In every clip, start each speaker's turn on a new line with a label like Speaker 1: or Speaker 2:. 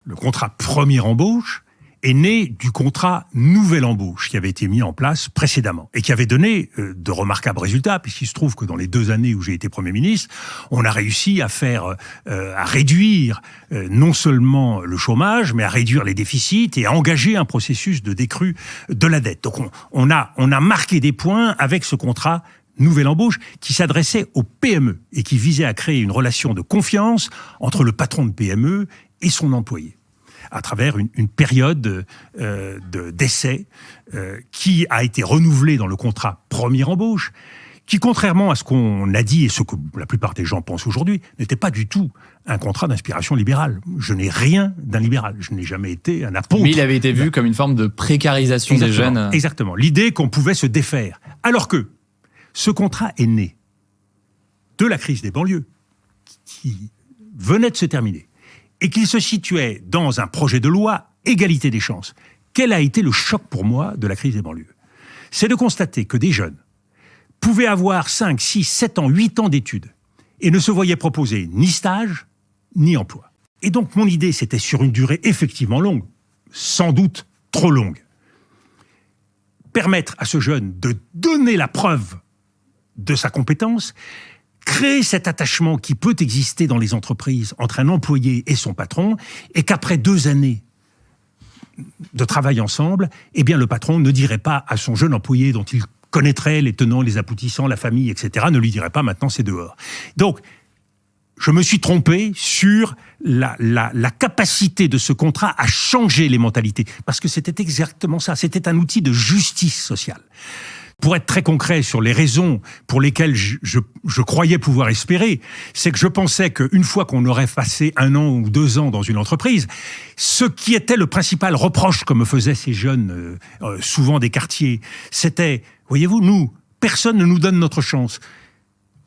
Speaker 1: le contrat première embauche est né du contrat nouvelle embauche qui avait été mis en place précédemment et qui avait donné de remarquables résultats, puisqu'il se trouve que dans les 2 années où j'ai été Premier ministre, on a réussi à réduire non seulement le chômage, mais à réduire les déficits et à engager un processus de décrue de la dette. Donc on a marqué des points avec ce contrat nouvelle embauche qui s'adressait aux PME et qui visait à créer une relation de confiance entre le patron de PME et son employé, à travers une période d'essai qui a été renouvelée dans le contrat première embauche, qui, contrairement à ce qu'on a dit et ce que la plupart des gens pensent aujourd'hui, n'était pas du tout un contrat d'inspiration libérale. Je n'ai rien d'un libéral. Je n'ai jamais été un apôtre.
Speaker 2: Mais il avait été vu comme une forme de précarisation des jeunes.
Speaker 1: Exactement. L'idée qu'on pouvait se défaire. Alors que ce contrat est né de la crise des banlieues, qui venait de se terminer, et qu'il se situait dans un projet de loi égalité des chances. Quel a été le choc pour moi de la crise des banlieues? C'est de constater que des jeunes pouvaient avoir 5, 6, 7 ans, 8 ans d'études et ne se voyaient proposer ni stage, ni emploi. Et donc mon idée, c'était sur une durée effectivement longue, sans doute trop longue, permettre à ce jeune de donner la preuve de sa compétence, créer cet attachement qui peut exister dans les entreprises entre un employé et son patron, et qu'après 2 années de travail ensemble, eh bien le patron ne dirait pas à son jeune employé dont il connaîtrait les tenants, les aboutissants, la famille, etc., ne lui dirait pas maintenant c'est dehors. Donc, je me suis trompé sur la capacité de ce contrat à changer les mentalités, parce que c'était exactement ça, c'était un outil de justice sociale. Pour être très concret sur les raisons pour lesquelles je croyais pouvoir espérer, c'est que je pensais qu'une fois qu'on aurait passé 1 an ou 2 ans dans une entreprise, ce qui était le principal reproche que me faisaient ces jeunes, souvent des quartiers, c'était, voyez-vous, nous, personne ne nous donne notre chance.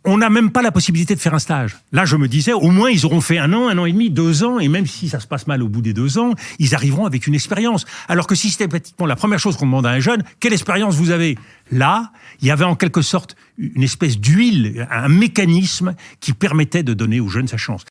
Speaker 1: On n'a même pas la possibilité de faire un stage. Là, je me disais, au moins, ils auront fait 1 an, 1 an et demi, 2 ans, et même si ça se passe mal au bout des 2 ans, ils arriveront avec une expérience. Alors que systématiquement, la première chose qu'on demande à un jeune, quelle expérience vous avez? Là, il y avait en quelque sorte une espèce d'huile, un mécanisme qui permettait de donner aux jeunes sa chance.